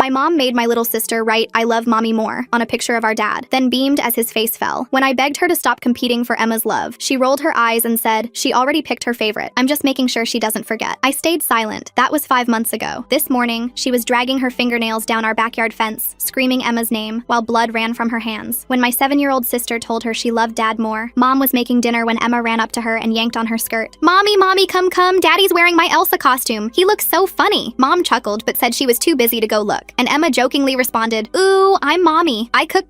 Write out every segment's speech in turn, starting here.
My mom made my little sister write "I love mommy more" on a picture of our dad, then beamed as his face fell. When I begged her to stop competing for Emma's love, she rolled her eyes and said she already picked her favorite. I'm just making sure she doesn't forget. I stayed silent. That was 5 months ago. This morning, she was dragging her fingernails down our backyard fence, screaming Emma's name, while blood ran from her hands. When my 7-year-old sister told her she loved Dad more, Mom was making dinner when Emma ran up to her and yanked on her skirt. Mommy, come, Daddy's wearing my Elsa costume. He looks so funny. Mom chuckled, but said she was too busy to go look. And Emma jokingly responded, ooh, I'm Mommy. I cook.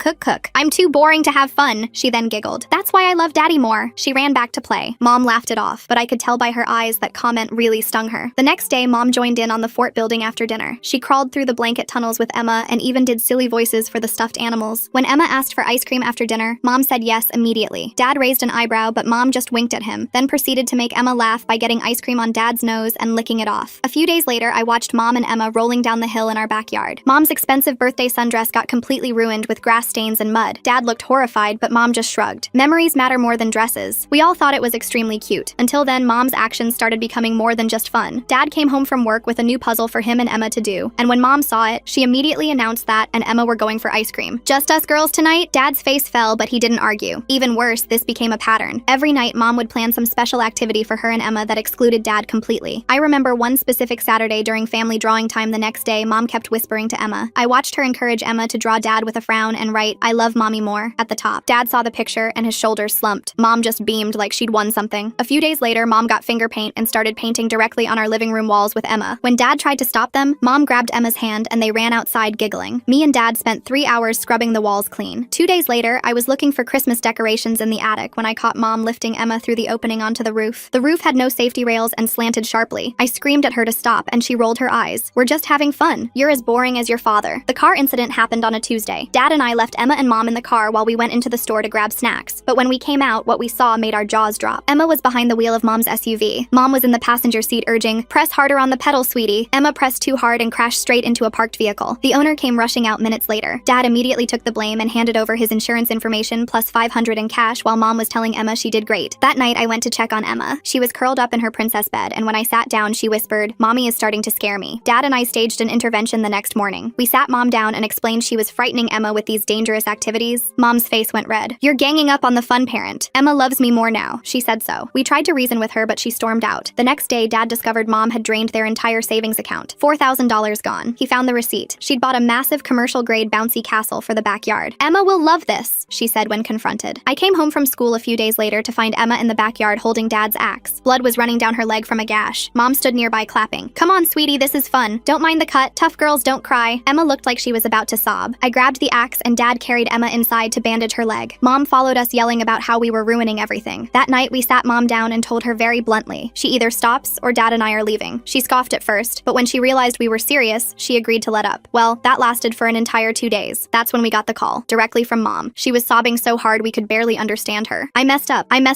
I'm too boring to have fun. She then giggled. That's why I love Daddy more. She ran back to play. Mom laughed it off, but I could tell by her eyes that comment really stung her. The next day, Mom joined in on the fort building after dinner. She crawled through the blanket tunnels with Emma and even did silly voices for the stuffed animals. When Emma asked for ice cream after dinner, Mom said yes immediately. Dad raised an eyebrow, but Mom just winked at him, then proceeded to make Emma laugh by getting ice cream on Dad's nose and licking it off. A few days later, I watched Mom and Emma rolling down the hill in our backyard. Mom's expensive birthday sundress got completely ruined with grass stains and mud. Dad looked horrified, but Mom just shrugged. Memories matter more than dresses. We all thought it was extremely cute. Until then, Mom's actions started becoming more than just fun. Dad came home from work with a new puzzle for him and Emma to do, and when Mom saw it, she immediately announced that and Emma were going for ice cream. Just us girls tonight? Dad's face fell, but he didn't argue. Even worse, this became a pattern. Every night, Mom would plan some special activity for her and Emma that excluded Dad completely. I remember one specific Saturday during family drawing time the next day, Mom kept whispering to Emma. I watched her encourage Emma to draw Dad with a frown and write, I love Mommy more, at the top. Dad saw the picture and his shoulders slumped. Mom just beamed like she'd won something. A few days later, Mom got finger paint and started painting directly on our living room walls with Emma. When Dad tried to stop them, Mom grabbed Emma's hand and they ran outside giggling. Me and Dad spent 3 hours scrubbing the walls clean. 2 days later, I was looking for Christmas decorations in the attic when I caught Mom lifting Emma through the opening onto the roof. The roof had no safety rails and slanted sharply. I screamed at her to stop and she rolled her eyes. We're just having fun. You're as boring as your father. The car incident happened on a Tuesday. Dad and I left Emma and Mom in the car while we went into the store to grab snacks. But when we came out, what we saw made our jaws drop. Emma was behind the wheel of Mom's SUV. Mom was in the passenger seat urging, press harder on the pedal, sweetie. Emma pressed too hard and crashed straight into a parked vehicle. The owner came rushing out minutes later. Dad immediately took the blame and handed over his insurance information plus $500 in cash while Mom was telling Emma she did great. That night, I went to check on Emma. She was curled up in her princess bed, and when I sat down, she whispered, Mommy is starting to scare me. Dad and I staged an intervention the next morning. We sat Mom down and explained she was frightening Emma with these dangerous activities. Mom's face went red. You're ganging up on the fun parent. Emma loves me more now. She said so. We tried to reason with her, but she stormed out. The next day, Dad discovered Mom had drained their entire savings account. $4,000 gone. He found the receipt. She'd bought a massive commercial-grade bouncy castle for the backyard. Emma will love this, she said when confronted. I came home from school a few days later to find Emma in the backyard holding Dad's axe. Blood was running down her leg from a gash. Mom stood nearby clapping. Come on, sweetie, this is fun. Don't mind the cut. Tough girls don't cry. Emma looked like she was about to sob. I grabbed the axe and Dad carried Emma inside to bandage her leg. Mom followed us yelling about how we were ruining everything. That night, we sat Mom down and told her very bluntly, she either stops or Dad and I are leaving. She scoffed at first, but when she realized we were serious, she agreed to let up. Well, that lasted for an entire 2 days. That's when we got the call, directly from Mom. She was sobbing so hard we could barely understand her. I messed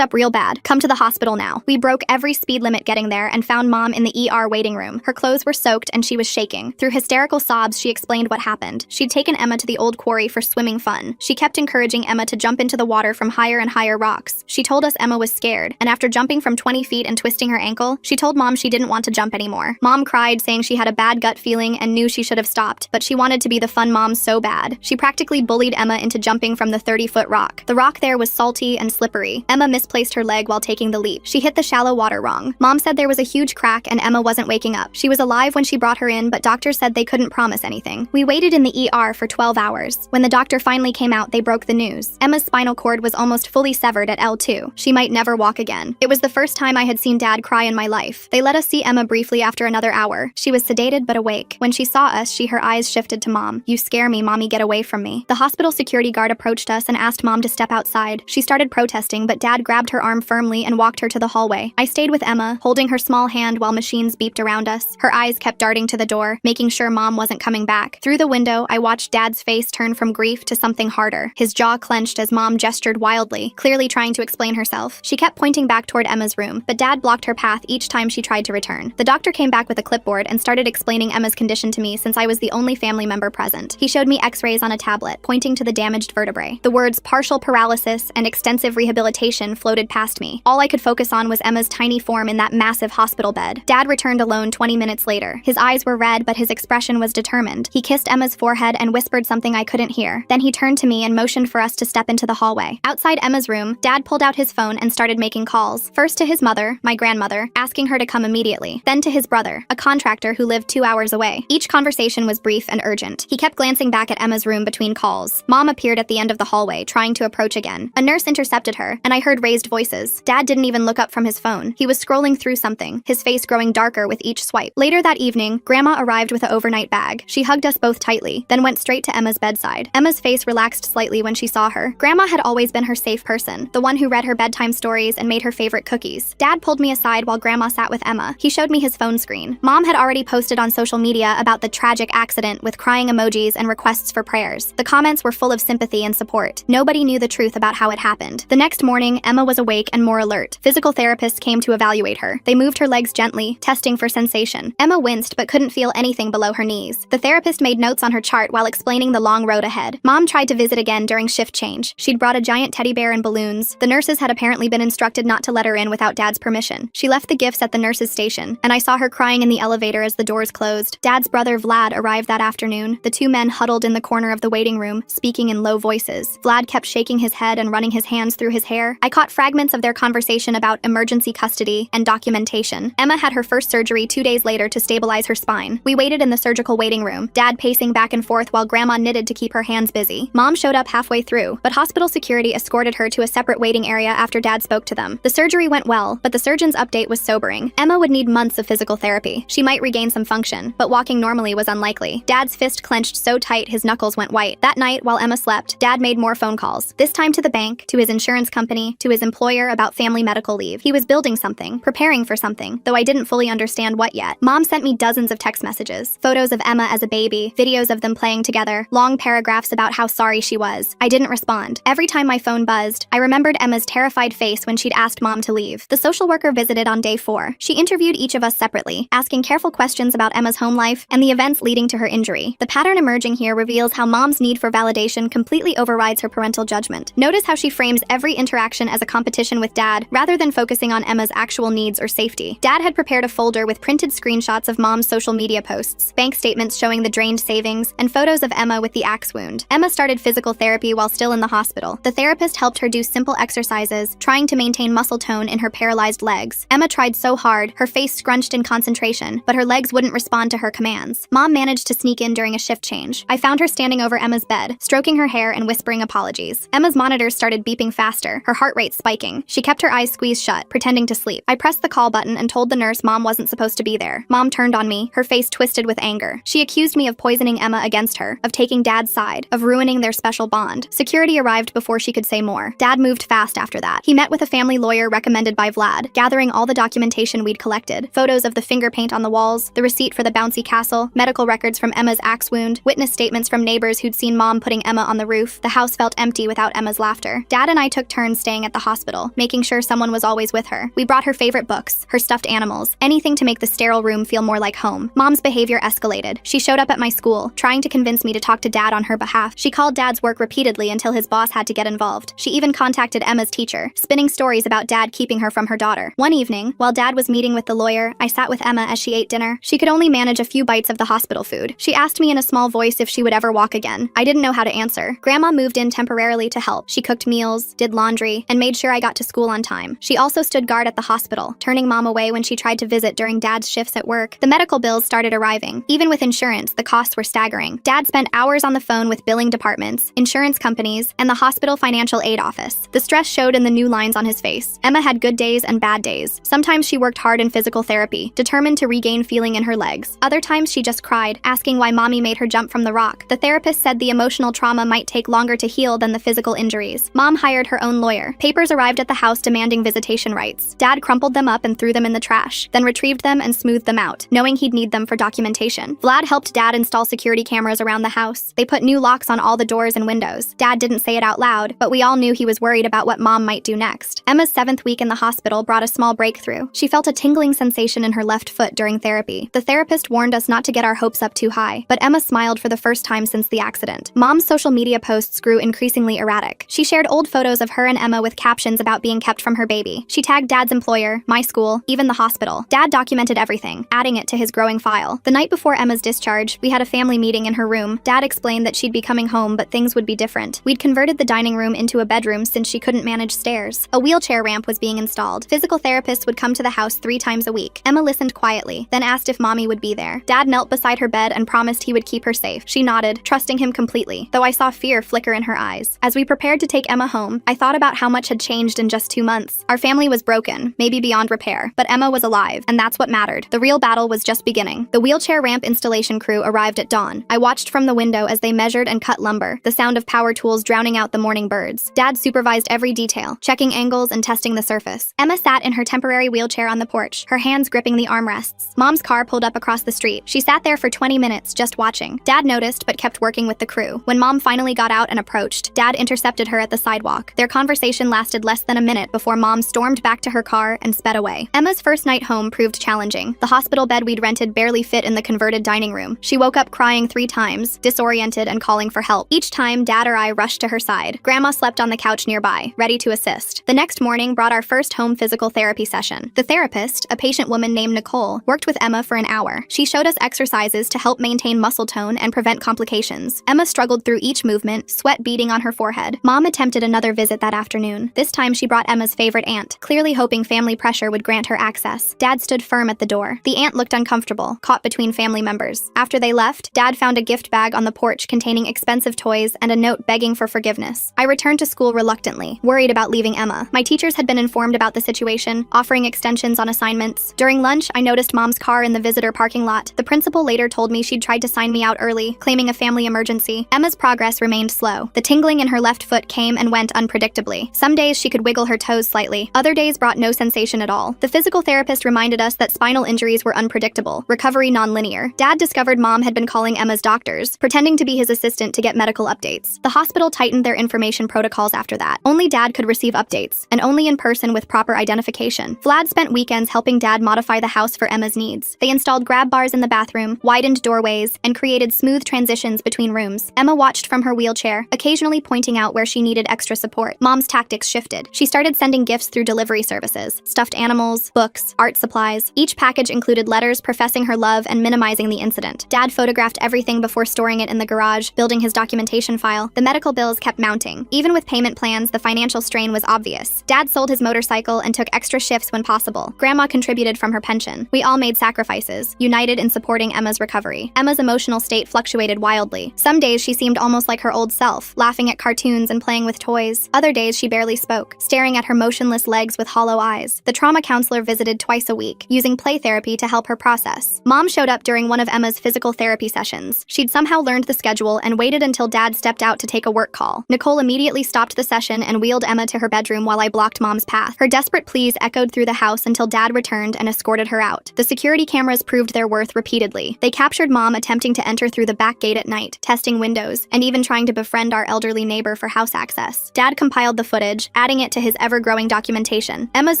up real bad. Come to the hospital now. We broke every speed limit getting there and found Mom in the ER waiting room. Her clothes were soaked and she was shaking. Through hysterical sobs, she explained what happened. She'd taken Emma to the old quarry for swimming fun. She kept encouraging Emma to jump into the water from higher and higher rocks. She told us Emma was scared, and after jumping from 20 feet and twisting her ankle, she told Mom she didn't want to jump anymore. Mom cried, saying she had a bad gut feeling and knew she should have stopped, but she wanted to be the fun mom so bad. She practically bullied Emma into jumping from the 30-foot rock. The rock there was salty and slippery. Emma misplaced her leg while taking the leap. She hit the shallow water wrong. Mom said there was a huge crack and Emma wasn't waking up. She was alive when she brought her in, but doctors said they couldn't promise anything. We waited in the ER for 12 hours. When the doctor finally came out, they broke the news. Emma's spinal cord was almost fully severed at L2. She might never walk again. It was the first time I had seen Dad cry in my life. They let us see Emma briefly after another hour. She was sedated but awake. When she saw us, her eyes shifted to Mom. You scare me, Mommy, get away from me. The hospital security guard approached us and asked Mom to step outside. She started protesting, but Dad grabbed her arm firmly and walked her to the hallway. I stayed with Emma, holding her small hand while machines beeped around us. Her eyes kept darting to the door, making sure Mom wasn't coming back. Through the window, I watched Dad's face turn from grief to something harder. His jaw clenched as Mom gestured wildly, clearly trying to explain herself. She kept pointing back toward Emma's room, but Dad blocked her path each time she tried to return. The doctor came back with a clipboard and started explaining Emma's condition to me since I was the only family member present. He showed me x-rays on a tablet, pointing to the damaged vertebrae. The words partial paralysis and extensive rehabilitation floated past me. All I could focus on was Emma's tiny form in that massive hospital bed. Dad returned alone 20 minutes later. His eyes were red, but his expression was determined. He kissed Emma's forehead and whispered something I couldn't hear. Then he turned to me and motioned for us to step into the hallway. Outside Emma's room, Dad pulled out his phone and started making calls. First to his mother, my grandmother, asking her to come immediately. Then to his brother, a contractor who lived 2 hours away. Each conversation was brief and urgent. He kept glancing back at Emma's room between calls. Mom appeared at the end of the hallway, trying to approach again. A nurse intercepted her, and I heard raised voices. Dad didn't even look up from his phone. He was scrolling through something, his face growing darker with each swipe. Later that evening, Grandma arrived with an overnight bag. She hugged us both tightly, then went straight to Emma's bedside. Emma's face relaxed slightly when she saw her. Grandma had always been her safe person, the one who read her bedtime stories and made her favorite cookies. Dad pulled me aside while Grandma sat with Emma. He showed me his phone screen. Mom had already posted on social media about the tragic accident with crying emojis and requests for prayers. The comments were full of sympathy and support. Nobody knew the truth about how it happened. The next morning, Emma was awake and more alert. Physical therapists came to evaluate her. They moved her legs gently, testing for sensation. Emma winced but couldn't feel anything below her knees. The therapist made notes on her chart while explaining the long road ahead. Mom tried to visit again during shift change. She'd brought a giant teddy bear and balloons. The nurses had apparently been instructed not to let her in without Dad's permission. She left the gifts at the nurse's station, and I saw her crying in the elevator as the doors closed. Dad's brother Vlad arrived that afternoon. The two men huddled in the corner of the waiting room, speaking in low voices. Vlad kept shaking his head and running his hands through his hair. I caught fragments of their conversation about emergency custody and documentation. Emma had her first surgery 2 days later to stabilize her spine. We waited in the surgical waiting room, Dad pacing back and forth while Grandma knitted to keep her hands busy. Mom showed up halfway through, but hospital security escorted her to a separate waiting area after Dad spoke to them. The surgery went well, but the surgeon's update was sobering. Emma would need months of physical therapy. She might regain some function, but walking normally was unlikely. Dad's fist clenched so tight his knuckles went white. That night, while Emma slept, Dad made more phone calls. This time to the bank, to his insurance company, to his employer about family medical leave. He was building something, preparing for something, though I didn't fully understand what yet. Mom sent me dozens of text messages, photos of Emma as a baby, videos of them playing together, long paragraphs about how sorry she was. I didn't respond. Every time my phone buzzed, I remembered Emma's terrified face when she'd asked Mom to leave. The social worker visited on day 4. She interviewed each of us separately, asking careful questions about Emma's home life and the events leading to her injury. The pattern emerging here reveals how Mom's need for validation completely overrides her parental judgment. Notice how she frames every interaction as a competition with Dad, rather than focusing on Emma's actual needs or safety. Dad had prepared a folder with printed screenshots of Mom's social media posts, bank statements showing the drained savings, and photos of Emma with the axe wound. Emma started physical therapy while still in the hospital. The therapist helped her do simple exercises, trying to maintain muscle tone in her paralyzed legs. Emma tried so hard, her face scrunched in concentration, but her legs wouldn't respond to her commands. Mom managed to sneak in during a shift change. I found her standing over Emma's bed, stroking her hair and whispering apologies. Emma's monitors started beeping faster, her heart rate spiking. She kept her eyes squeezed shut, pretending to sleep. I pressed the call button and told the nurse Mom wasn't supposed to be there. Mom turned on me, her face twisted with anger. She accused me of poisoning Emma against her, of taking Dad's side, of ruining their special bond. Security arrived before she could say more. Dad moved fast after that. He met with a family lawyer recommended by Vlad, gathering all the documentation we'd collected. Photos of the finger paint on the walls, the receipt for the bouncy castle, medical records from Emma's axe wound, witness statements from neighbors who'd seen Mom putting Emma on the roof. The house felt empty without Emma's laughter. Dad and I took turns staying at the hospital, making sure someone was always with her. We brought her favorite books, her stuffed animals, anything to make the sterile room feel more like home. Mom's behavior escalated. She showed up at my school, trying to convince me to talk to Dad on her behalf. She called Dad's work repeatedly until his boss had to get involved. She even contacted Emma's teacher, spinning stories about Dad keeping her from her daughter. One evening, while Dad was meeting with the lawyer, I sat with Emma as she ate dinner. She could only manage a few bites of the hospital food. She asked me in a small voice if she would ever walk again. I didn't know how to answer. Grandma moved in temporarily to help. She cooked meals, did laundry, and made sure I got to school on time. She also stood guard at the hospital, turning Mom away when she tried to visit during Dad's shifts at work. The medical bills started arriving. Even with insurance, the costs were staggering. Dad spent hours on the phone with billing departments, insurance companies, and the hospital financial aid office. The stress showed in the new lines on his face. Emma had good days and bad days. Sometimes she worked hard in physical therapy, determined to regain feeling in her legs. Other times she just cried, asking why Mommy made her jump from the rock. The therapist said the emotional trauma might take longer to heal than the physical injuries. Mom hired her own lawyer. Papers arrived at the house demanding visitation rights. Dad crumpled them up and threw them in the trash, then retrieved them and smoothed them out, knowing he'd need them for documentation. Vlad helped Dad install security cameras around the house. They put new locks on all the doors and windows. Dad didn't say it out loud, but we all knew he was worried about what Mom might do next. Emma's 7th week in the hospital brought a small breakthrough. She felt a tingling sensation in her left foot during therapy. The therapist warned us not to get our hopes up too high, but Emma smiled for the first time since the accident. Mom's social media posts grew increasingly erratic. She shared old photos of her and Emma with captions about being kept from her baby. She tagged Dad's employer, my school, even the hospital. Dad documented everything, adding it to his growing file. The night before Emma's discharge, we had a family meeting in her room. Dad explained that she'd be coming home, but things would be different. We'd converted the dining room into a bedroom since she couldn't manage stairs. A wheelchair ramp was being installed. Physical therapists would come to the house 3 times a week. Emma listened quietly, then asked if Mommy would be there. Dad knelt beside her bed and promised he would keep her safe. She nodded, trusting him completely, though I saw fear flicker in her eyes. As we prepared to take Emma home, I thought about how much had changed in just 2 months. Our family was broken, maybe beyond repair, but Emma was alive, and that's what mattered. The real battle was just beginning. The wheelchair ramp installation crew arrived at dawn. I watched from the window as they measured and cut lumber, the sound of power tools drowning out the morning birds. Dad supervised every detail, checking angles and testing the surface. Emma sat in her temporary wheelchair on the porch, her hands gripping the armrests. Mom's car pulled up across the street. She sat there for 20 minutes just watching. Dad noticed but kept working with the crew. When Mom finally got out and approached, Dad intercepted her at the sidewalk. Their conversation lasted less than a minute before Mom stormed back to her car and sped away. Emma's first night home proved challenging. The hospital bed we'd rented barely fit in the converted dining room. She woke up crying 3 times, disoriented and calling for help. Each time, Dad or I rushed to her side. Grandma slept on the couch nearby, ready to assist. The next morning brought our first home physical therapy session. The therapist, a patient woman named Nicole, worked with Emma for an hour. She showed us exercises to help maintain muscle tone and prevent complications. Emma struggled through each movement, sweat beading on her forehead. Mom attempted another visit that afternoon. This time she brought Emma's favorite aunt, clearly hoping family pressure would grant her access. Dad stood firm at the door. The aunt looked uncomfortable, caught between family members. After they left, Dad found a gift bag on the porch containing expensive toys and a note begging for forgiveness. I returned to school reluctantly, worried about leaving Emma. My teachers had been informed about the situation, offering extensions on assignments. During lunch, I noticed Mom's car in the visitor parking lot. The principal later told me she'd tried to sign me out early, claiming a family emergency. Emma's progress remained slow. The tingling in her left foot came and went unpredictably. Some days she could wiggle her toes slightly. Other days brought no sensation at all. The physical therapist reminded us that spinal injuries were unpredictable, recovery nonlinear. Dad discovered Mom had been calling Emma's doctors, pretending to be his assistant to get medical updates. The hospital tightened their information protocols after that. Only Dad could receive updates, and only in person with proper identification. Vlad spent weekends helping Dad modify the house for Emma's needs. They installed grab bars in the bathroom, widened doorways, and created smooth transitions between rooms. Emma watched from her wheelchair, occasionally pointing out where she needed extra support. Mom's tactics shifted. She started sending gifts through delivery services, stuffed animals, books, art supplies. Each package included letters professing her love and minimizing the incident. Dad photographed everything before storing it in the garage, building his documentation file. The medical bills kept mounting. Even with payment plans, the financial strain was obvious. Dad sold his motorcycle and took extra shifts when possible. Grandma contributed from her pension. We all made sacrifices, united in supporting Emma's recovery. Emma's emotional state fluctuated wildly. Some days she seemed almost like her old self, laughing at cartoons and playing with toys. Other days she barely spoke, staring at her motionless legs with hollow eyes. The trauma counselor visited twice a week, using play therapy to help her process. Mom showed up during one of Emma's physical therapy sessions. She'd somehow learned the schedule and waited until Dad stepped out to take a work call. Nicole immediately stopped the session and wheeled Emma to her bedroom while I blocked Mom's path. Her desperate pleas echoed through the house until Dad returned and escorted her out. The security cameras proved their worth repeatedly. They captured Mom attempting to enter through the back gate at night, testing windows, and even trying to befriend our elderly neighbor for house access. Dad compiled the footage, adding it to his ever-growing documentation. Emma's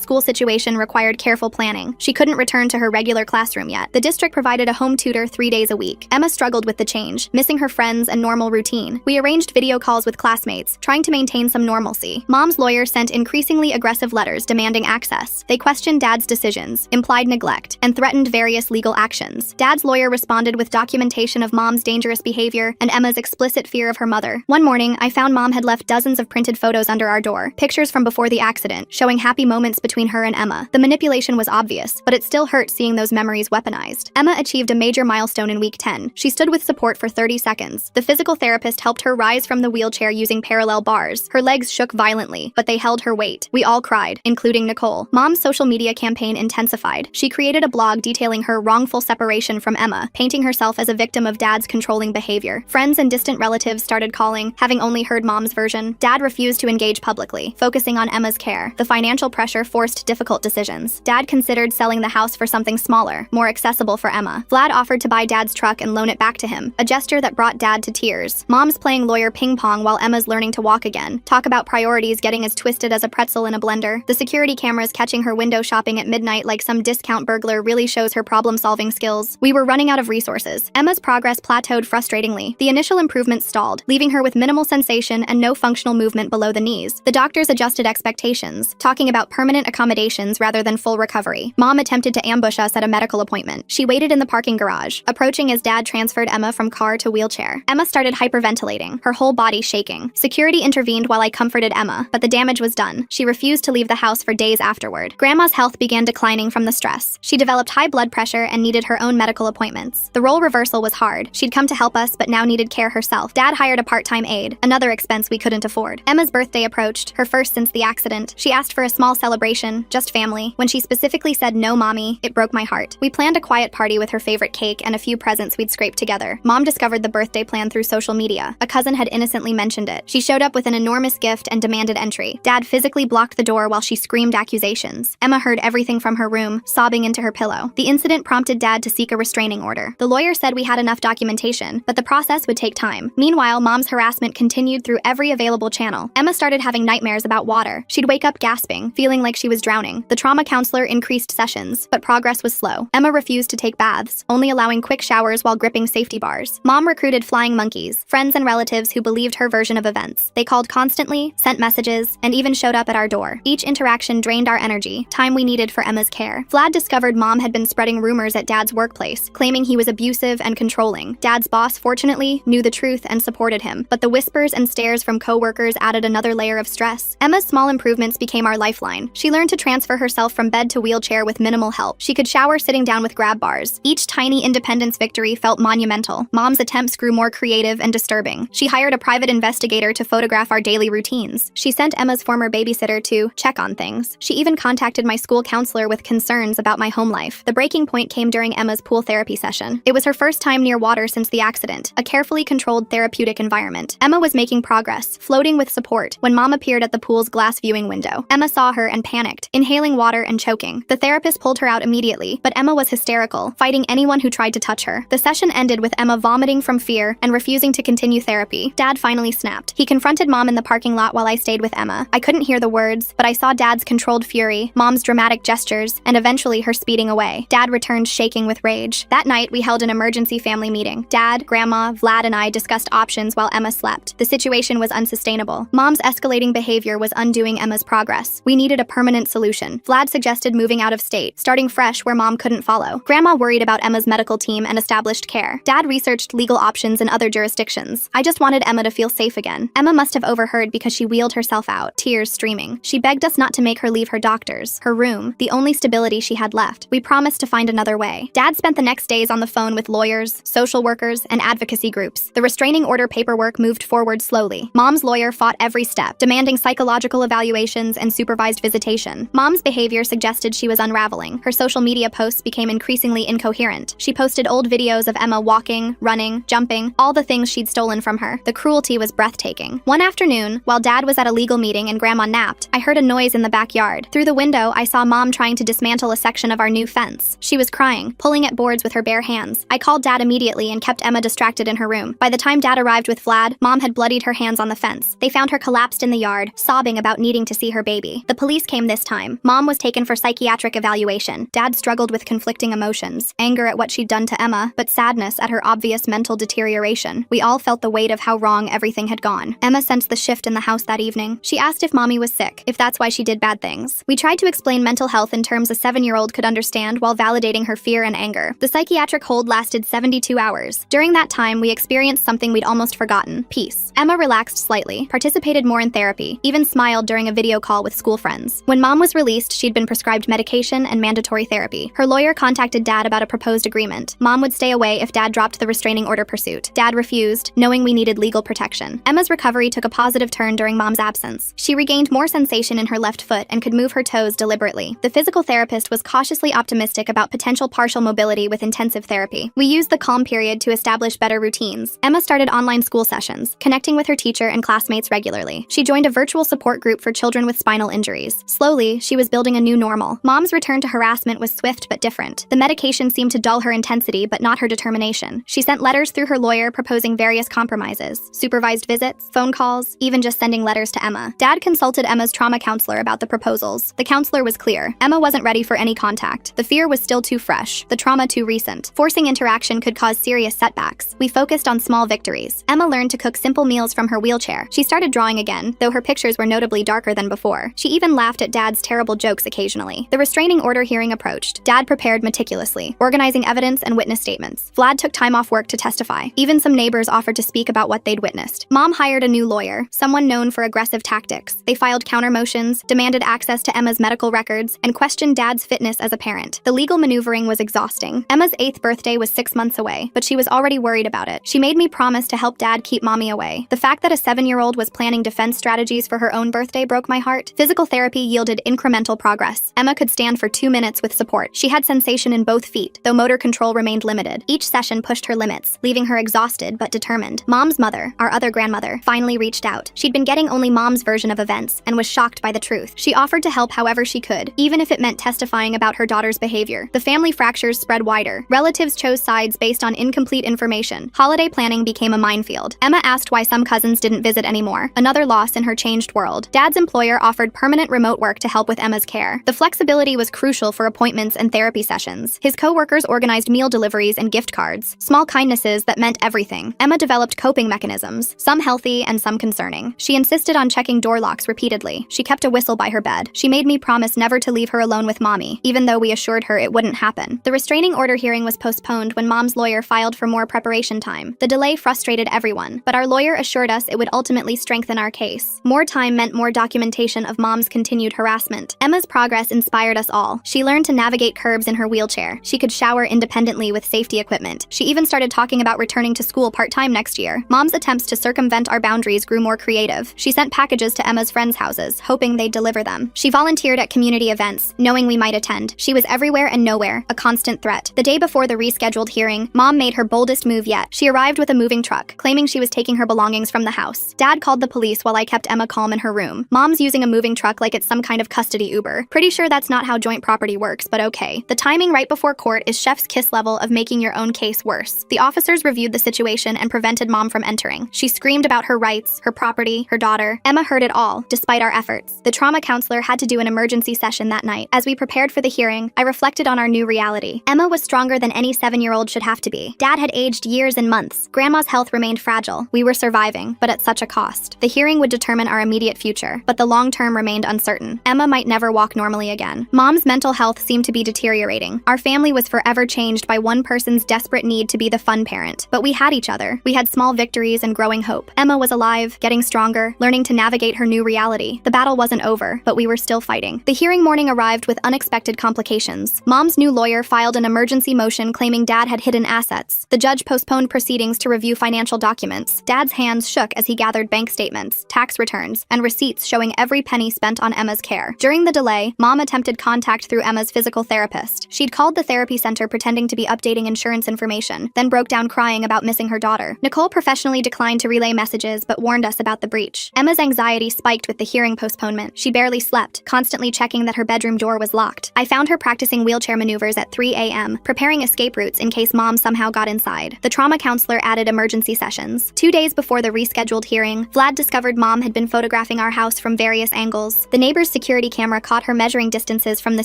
school situation required careful planning. She couldn't return to her regular classroom yet. The district provided a home tutor 3 days a week. Emma struggled with the change, missing her friends and normal routine. We arranged video calls with classmates, trying to maintain some normalcy. Mom's lawyer sent increasingly aggressive letters demanding access. They questioned Dad's decisions, implied neglect, and threatened various legal actions. Dad's lawyer responded with documentation of Mom's dangerous behavior and Emma's explicit fear of her mother. One morning, I found Mom had left dozens of printed photos under our door, pictures from before the accident, showing happy moments between her and Emma. The manipulation was obvious, but it still hurt seeing those memories weaponized. Emma achieved a major milestone in week 10. She stood with support for 30 seconds. The physical therapist helped her rise from the wheelchair using parallel bars. Her legs shook violently, but they held her weight. We all cried, including Nicole. Mom's social media campaign intensified. She created a blog detailing her wrongful separation from Emma, painting herself as a victim of Dad's controlling behavior. Friends and distant relatives started calling, having only heard Mom's version. Dad refused to engage publicly, focusing on Emma's care. The financial pressure forced difficult decisions. Dad considered selling the house for something smaller, more accessible for Emma. Vlad offered to buy Dad's truck and loan it back to him, a gesture that brought Dad to tears. Mom's playing lawyer ping pong while Emma's learning to walk again. Talk about priorities getting as twisted as a pretzel in a blender. The security cameras catching her window shopping at midnight like some discount burglar really shows her problem-solving skills. We were running out of resources. Emma's progress plateaued frustratingly. The initial improvements stalled, leaving her with minimal sensation and no functional movement below the knees. The doctors adjusted expectations, talking about permanent accommodations rather than full recovery. Mom attempted to ambush us at a medical appointment. She waited in the parking garage, approach. Approaching as Dad transferred Emma from car to wheelchair. Emma started hyperventilating, her whole body shaking. Security intervened while I comforted Emma, but the damage was done. She refused to leave the house for days afterward. Grandma's health began declining from the stress. She developed high blood pressure and needed her own medical appointments. The role reversal was hard. She'd come to help us, but now needed care herself. Dad hired a part-time aide, another expense we couldn't afford. Emma's birthday approached, her first since the accident. She asked for a small celebration, just family. When she specifically said no, mommy, it broke my heart. We planned a quiet party with her favorite cake and a few presents we'd scraped together. Mom discovered the birthday plan through social media. A cousin had innocently mentioned it. She showed up with an enormous gift and demanded entry. Dad physically blocked the door while she screamed accusations. Emma heard everything from her room, sobbing into her pillow. The incident prompted Dad to seek a restraining order. The lawyer said we had enough documentation, but the process would take time. Meanwhile, Mom's harassment continued through every available channel. Emma started having nightmares about water. She'd wake up gasping, feeling like she was drowning. The trauma counselor increased sessions, but progress was slow. Emma refused to take baths, only allowing quick showers while gripping safety bars. Mom recruited flying monkeys, friends and relatives who believed her version of events. They called constantly, sent messages, and even showed up at our door. Each interaction drained our energy, time we needed for Emma's care. Vlad discovered Mom had been spreading rumors at Dad's workplace, claiming he was abusive and controlling. Dad's boss, fortunately, knew the truth and supported him, but the whispers and stares from co-workers added another layer of stress. Emma's small improvements became our lifeline. She learned to transfer herself from bed to wheelchair with minimal help. She could shower sitting down with grab bars. Each tiny independence victory felt monumental. Mom's attempts grew more creative and disturbing. She hired a private investigator to photograph our daily routines. She sent Emma's former babysitter to check on things. She even contacted my school counselor with concerns about my home life. The breaking point came during Emma's pool therapy session. It was her first time near water since the accident, a carefully controlled therapeutic environment. Emma was making progress, floating with support, when Mom appeared at the pool's glass viewing window. Emma saw her and panicked, inhaling water and choking. The therapist pulled her out immediately, but Emma was hysterical, fighting anyone who tried to touch her. The session ended with Emma vomiting from fear and refusing to continue therapy. Dad finally snapped. He confronted Mom in the parking lot while I stayed with Emma. I couldn't hear the words, but I saw Dad's controlled fury, Mom's dramatic gestures, and eventually her speeding away. Dad returned shaking with rage. That night, we held an emergency family meeting. Dad, Grandma, Vlad, and I discussed options while Emma slept. The situation was unsustainable. Mom's escalating behavior was undoing Emma's progress. We needed a permanent solution. Vlad suggested moving out of state, starting fresh where Mom couldn't follow. Grandma worried about Emma's medical team and established care. Dad researched legal options in other jurisdictions. I just wanted Emma to feel safe again. Emma must have overheard because she wheeled herself out, tears streaming. She begged us not to make her leave her doctors, her room, the only stability she had left. We promised to find another way. Dad spent the next days on the phone with lawyers, social workers, and advocacy groups. The restraining order paperwork moved forward slowly. Mom's lawyer fought every step, demanding psychological evaluations and supervised visitation. Mom's behavior suggested she was unraveling. Her social media posts became increasingly incoherent. She posted old videos of Emma walking, running, jumping, all the things she'd stolen from her. The cruelty was breathtaking. One afternoon, while Dad was at a legal meeting and Grandma napped, I heard a noise in the backyard. Through the window, I saw Mom trying to dismantle a section of our new fence. She was crying, pulling at boards with her bare hands. I called Dad immediately and kept Emma distracted in her room. By the time Dad arrived with Vlad, Mom had bloodied her hands on the fence. They found her collapsed in the yard, sobbing about needing to see her baby. The police came this time. Mom was taken for psychiatric evaluation. Dad struggled with conflicting emotions, anger at what she'd done to Emma, but sadness at her obvious mental deterioration. We all felt the weight of how wrong everything had gone. Emma sensed the shift in the house that evening. She asked if Mommy was sick, if that's why she did bad things. We tried to explain mental health in terms a 7-year-old could understand while validating her fear and anger. The psychiatric hold lasted 72 hours. During that time, we experienced something we'd almost forgotten: peace. Emma relaxed slightly, participated more in therapy, even smiled during a video call with school friends. When Mom was released, she'd been prescribed medication and mandatory therapy. Her lawyer contacted Dad about a proposed agreement. Mom would stay away if Dad dropped the restraining order pursuit. Dad refused, knowing we needed legal protection. Emma's recovery took a positive turn during Mom's absence. She regained more sensation in her left foot and could move her toes deliberately. The physical therapist was cautiously optimistic about potential partial mobility with intensive therapy. We used the calm period to establish better routines. Emma started online school sessions, connecting with her teacher and classmates regularly. She joined a virtual support group for children with spinal injuries. Slowly, she was building a new normal. Mom's return to harassment was swift but different. The medication seemed to dull her intensity but not her determination. She sent letters through her lawyer proposing various compromises: supervised visits, phone calls, even just sending letters to Emma. Dad consulted Emma's trauma counselor about the proposals. The counselor was clear. Emma wasn't ready for any contact. The fear was still too fresh, the trauma too recent. Forcing interaction could cause serious setbacks. We focused on small victories. Emma learned to cook simple meals from her wheelchair. She started drawing again, though her pictures were notably darker than before. She even laughed at Dad's terrible jokes occasionally. The restraining order hearing approached. Dad prepared meticulously, organizing evidence and and witness statements. Vlad took time off work to testify. Even some neighbors offered to speak about what they'd witnessed. Mom hired a new lawyer, someone known for aggressive tactics. They filed counter motions, demanded access to Emma's medical records, and questioned Dad's fitness as a parent. The legal maneuvering was exhausting. Emma's 8th birthday was 6 months away, but she was already worried about it. She made me promise to help Dad keep Mommy away. The fact that a 7-year-old was planning defense strategies for her own birthday broke my heart. Physical therapy yielded incremental progress. Emma could stand for 2 minutes with support. She had sensation in both feet, though motor control remained limited. Each session pushed her limits, leaving her exhausted but determined. Mom's mother, our other grandmother, finally reached out. She'd been getting only Mom's version of events and was shocked by the truth. She offered to help however she could, even if it meant testifying about her daughter's behavior. The family fractures spread wider. Relatives chose sides based on incomplete information. Holiday planning became a minefield. Emma asked why some cousins didn't visit anymore, another loss in her changed world. Dad's employer offered permanent remote work to help with Emma's care. The flexibility was crucial for appointments and therapy sessions. His co-workers organized meal deliveries and gift cards, small kindnesses that meant everything. Emma developed coping mechanisms, some healthy and some concerning. She insisted on checking door locks repeatedly. She kept a whistle by her bed. She made me promise never to leave her alone with Mommy, even though we assured her it wouldn't happen. The restraining order hearing was postponed when Mom's lawyer filed for more preparation time. The delay frustrated everyone, but our lawyer assured us it would ultimately strengthen our case. More time meant more documentation of Mom's continued harassment. Emma's progress inspired us all. She learned to navigate curbs in her wheelchair. She could shower independently with safety equipment. She even started talking about returning to school part-time next year. Mom's attempts to circumvent our boundaries grew more creative. She sent packages to Emma's friends' houses, hoping they'd deliver them. She volunteered at community events, knowing we might attend. She was everywhere and nowhere, a constant threat. The day before the rescheduled hearing, Mom made her boldest move yet. She arrived with a moving truck, claiming she was taking her belongings from the house. Dad called the police while I kept Emma calm in her room. Mom's using a moving truck like it's some kind of custody Uber. Pretty sure that's not how joint property works, but okay. The timing right before court is chef's kiss level of making your own case worse. The officers reviewed the situation and prevented Mom from entering. She screamed about her rights, her property, her daughter. Emma heard it all, despite our efforts. The trauma counselor had to do an emergency session that night. As we prepared for the hearing, I reflected on our new reality. Emma was stronger than any 7-year-old should have to be. Dad had aged years and months. Grandma's health remained fragile. We were surviving, but at such a cost. The hearing would determine our immediate future, but the long term remained uncertain. Emma might never walk normally again. Mom's mental health seemed to be deteriorating. Our family was forever changed by one person's desperate need to be the fun parent. But we had each other. We had small victories and growing hope. Emma was alive, getting stronger, learning to navigate her new reality. The battle wasn't over, but we were still fighting. The hearing morning arrived with unexpected complications. Mom's new lawyer filed an emergency motion claiming Dad had hidden assets. The judge postponed proceedings to review financial documents. Dad's hands shook as he gathered bank statements, tax returns, and receipts showing every penny spent on Emma's care. During the delay, Mom attempted contact through Emma's physical therapist. She'd called the therapy center pretending to be updating insurance information, then broke down crying about missing her daughter. Nicole professionally declined to relay messages but warned us about the breach. Emma's anxiety spiked with the hearing postponement. She barely slept, constantly checking that her bedroom door was locked. I found her practicing wheelchair maneuvers at 3 a.m., preparing escape routes in case Mom somehow got inside. The trauma counselor added emergency sessions. 2 days before the rescheduled hearing, Vlad discovered Mom had been photographing our house from various angles. The neighbor's security camera caught her measuring distances from the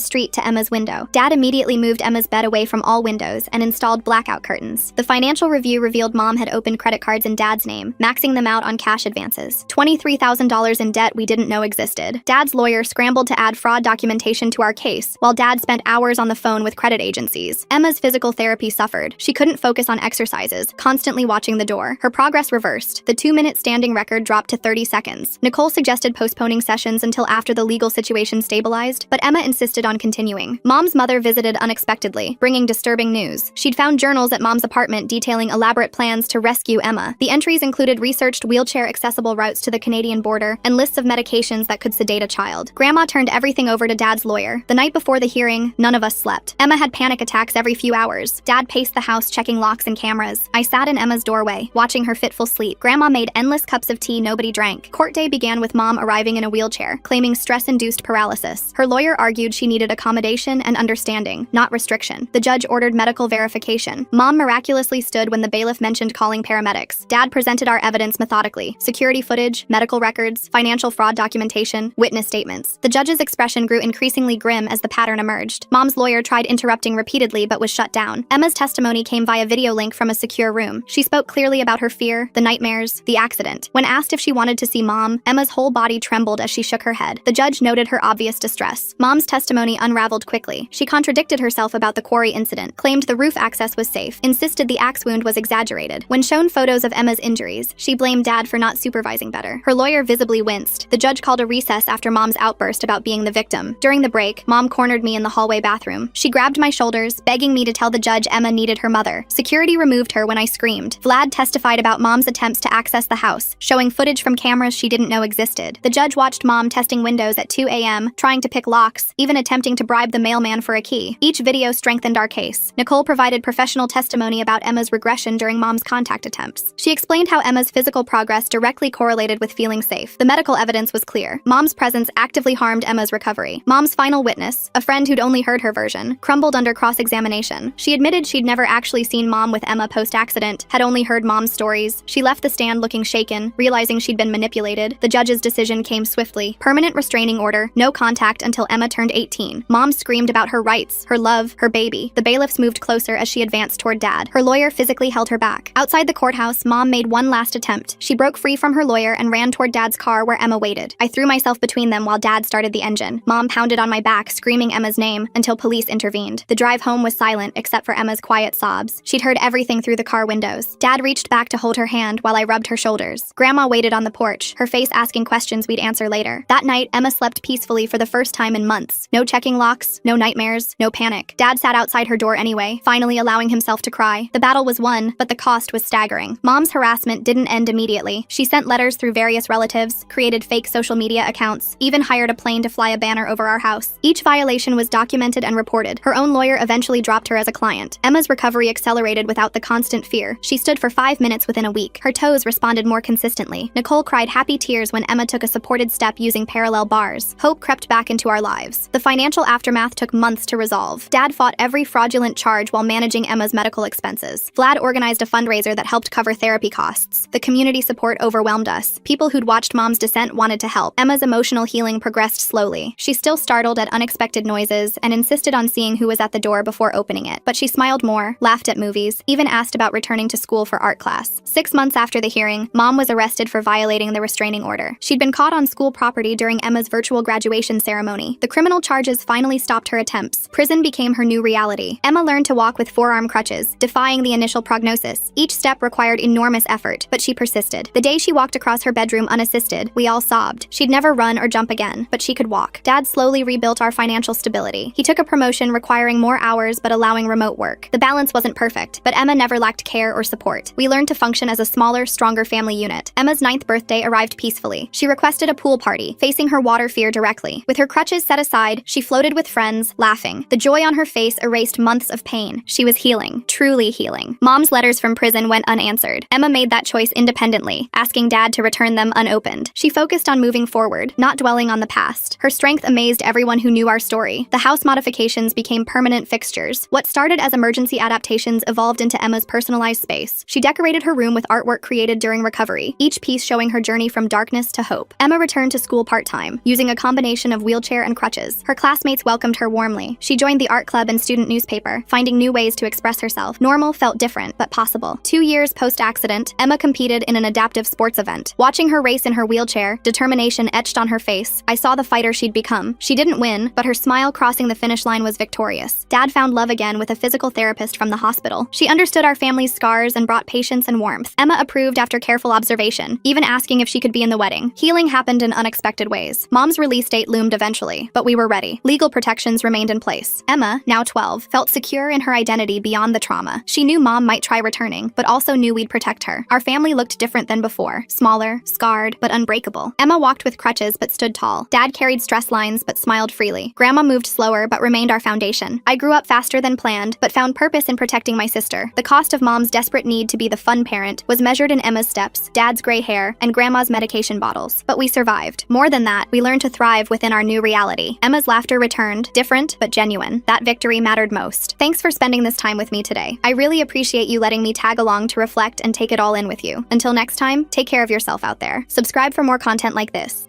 street to Emma's window. Dad immediately moved Emma's bed away from all windows and installed blackout curtains. The financial review revealed Mom had opened credit cards in Dad's name, maxing them out on cash advances. $23,000 in debt we didn't know existed. Dad's lawyer scrambled to add fraud documentation to our case, while Dad spent hours on the phone with credit agencies. Emma's physical therapy suffered. She couldn't focus on exercises, constantly watching the door. Her progress reversed. The 2-minute standing record dropped to 30 seconds. Nicole suggested postponing sessions until after the legal situation stabilized, but Emma insisted on continuing. Mom's mother visited unexpectedly, bringing disturbing news. She'd found journals at Mom's apartment detailing elaborate plans to rescue Emma. The entries included researched wheelchair-accessible routes to the Canadian border and lists of medications that could sedate a child. Grandma turned everything over to Dad's lawyer. The night before the hearing, none of us slept. Emma had panic attacks every few hours. Dad paced the house checking locks and cameras. I sat in Emma's doorway, watching her fitful sleep. Grandma made endless cups of tea nobody drank. Court day began with Mom arriving in a wheelchair, claiming stress-induced paralysis. Her lawyer argued she needed accommodation and understanding, not restriction. The judge ordered medical verification. Mom miraculously stood when the bailiff mentioned calling paramedics. Dad presented our evidence methodically: security footage, medical records, financial fraud documentation, witness statements. The judge's expression grew increasingly grim as the pattern emerged. Mom's lawyer tried interrupting repeatedly but was shut down. Emma's testimony came via video link from a secure room. She spoke clearly about her fear, the nightmares, the accident. When asked if she wanted to see Mom, Emma's whole body trembled as she shook her head. The judge noted her obvious distress. Mom's testimony unraveled quickly. She contradicted herself about the quarry incident, claimed the roof access was safe, insisted the axe wound was exaggerated. When shown photos of Emma's injuries, she blamed Dad for not supervising better. Her lawyer visibly winced. The judge called a recess after Mom's outburst about being the victim. During the break, Mom cornered me in the hallway bathroom. She grabbed my shoulders, begging me to tell the judge Emma needed her mother. Security removed her when I screamed. Vlad testified about Mom's attempts to access the house, showing footage from cameras she didn't know existed. The judge watched Mom testing windows at 2 a.m., trying to pick locks, even attempting to bribe the mailman for a key. Each video strengthened our case. Nicole provided professional testimony about Emma's regression during Mom's contact attempts. She explained how Emma's physical progress directly correlated with feeling safe. The medical evidence was clear. Mom's presence actively harmed Emma's recovery. Mom's final witness, a friend who'd only heard her version, crumbled under cross-examination. She admitted she'd never actually seen Mom with Emma post-accident, had only heard Mom's stories. She left the stand looking shaken, realizing she'd been manipulated. The judge's decision came swiftly. Permanent restraining order, no contact until Emma turned 18. Mom screamed about her rights, her love, her baby. The bailiffs moved closer as she advanced toward Dad. Her lawyer physically held her back. Outside the courthouse, Mom made one last attempt. She broke free from her lawyer and ran toward Dad's car where Emma waited. I threw myself between them while Dad started the engine. Mom pounded on my back, screaming Emma's name, until police intervened. The drive home was silent except for Emma's quiet sobs. She'd heard everything through the car windows. Dad reached back to hold her hand while I rubbed her shoulders. Grandma waited on the porch, her face asking questions we'd answer later. That night, Emma slept peacefully for the first time in months. No checking locks, no nightmares, no panic. Dad sat outside her door anyway, finally allowing himself to cry. The battle was won, but the cost was staggering. Mom's harassment didn't end immediately. She sent letters through various relatives, created fake social media accounts, even hired a plane to fly a banner over our house. Each violation was documented and reported. Her own lawyer eventually dropped her as a client. Emma's recovery accelerated without the constant fear. She stood for 5 minutes within a week. Her toes responded more consistently. Nicole cried happy tears when Emma took a supported step using parallel bars. Hope crept back into our lives. The financial aftermath took months to resolve. Dad fought every fraudulent charge while managing Emma's medical expenses. Vlad organized a fundraiser that helped cover therapy costs. The community support overwhelmed us. People who'd watched Mom's descent wanted to help. Emma's emotional healing progressed slowly. She still startled at unexpected noises and insisted on seeing who was at the door before opening it. But she smiled more, laughed at movies, even asked about returning to school for art class. 6 months after the hearing, Mom was arrested for violating the restraining order. She'd been caught on school property during Emma's virtual graduation ceremony. The criminal charges finally stopped her attempts. Prison became her new reality. Emma learned to walk with forearm crutches, defying the initial prognosis. Each step required enormous effort, but she persisted. The day she walked across her bedroom unassisted, we all sobbed. She'd never run or jump again, but she could walk. Dad slowly rebuilt our financial stability. He took a promotion requiring more hours but allowing remote work. The balance wasn't perfect, but Emma never lacked care or support. We learned to function as a smaller, stronger family unit. Emma's 9th birthday arrived peacefully. She requested a pool party, facing her water fear directly. With her crutches set aside, she floated with friends, laughing. The joy on her face erased months of pain. She was healing, truly healing. Mom's letters from prison went unanswered. Emma made that choice independently, asking Dad to return them unopened. She focused on moving forward, not dwelling on the past. Her strength amazed everyone who knew our story. The house modifications became permanent fixtures. What started as emergency adaptations evolved into Emma's personalized space. She decorated her room with artwork created during recovery, each piece showing her journey from darkness to hope. Emma returned to school part-time, using a combination of wheelchair and crutches. Her classmates welcomed her warmly. She joined the art club and student newspaper, finding new ways to express herself. Normal felt different, but possible. 2 years post-accident, Emma competed in an adaptive sports event. Watching her race in her wheelchair, determination etched on her face, I saw the fighter she'd become. She didn't win, but her smile crossing the finish line was victorious. Dad found love again with a physical therapist from the hospital. She understood our family's scars and brought patience and warmth. Emma approved after careful observation, even asking if she could be in the wedding. Healing happened in unexpected ways. Mom's release date loomed eventually, but we were ready. Legal protections remained in place. Emma, now 12, felt secure in her identity beyond the trauma. She knew Mom might try returning, but also knew we'd protect her. Our family looked different than before. Smaller, scarred, but unbreakable. Emma walked with crutches but stood tall. Dad carried stress lines but smiled freely. Grandma moved slower but remained our foundation. I grew up faster than planned, but found purpose in protecting my sister. The cost of Mom's desperate need to be the fun parent was measured in Emma's steps, Dad's gray hair, and Grandma's medication bottles. But we survived. More than that, we learned to thrive within our new reality. Emma's laughter returned, different but genuine. That victory mattered most. Thanks for spending this time with me today. I really appreciate you letting me tag along to reflect and take it all in with you. Until next time, take care of yourself out there. Subscribe for more content like this.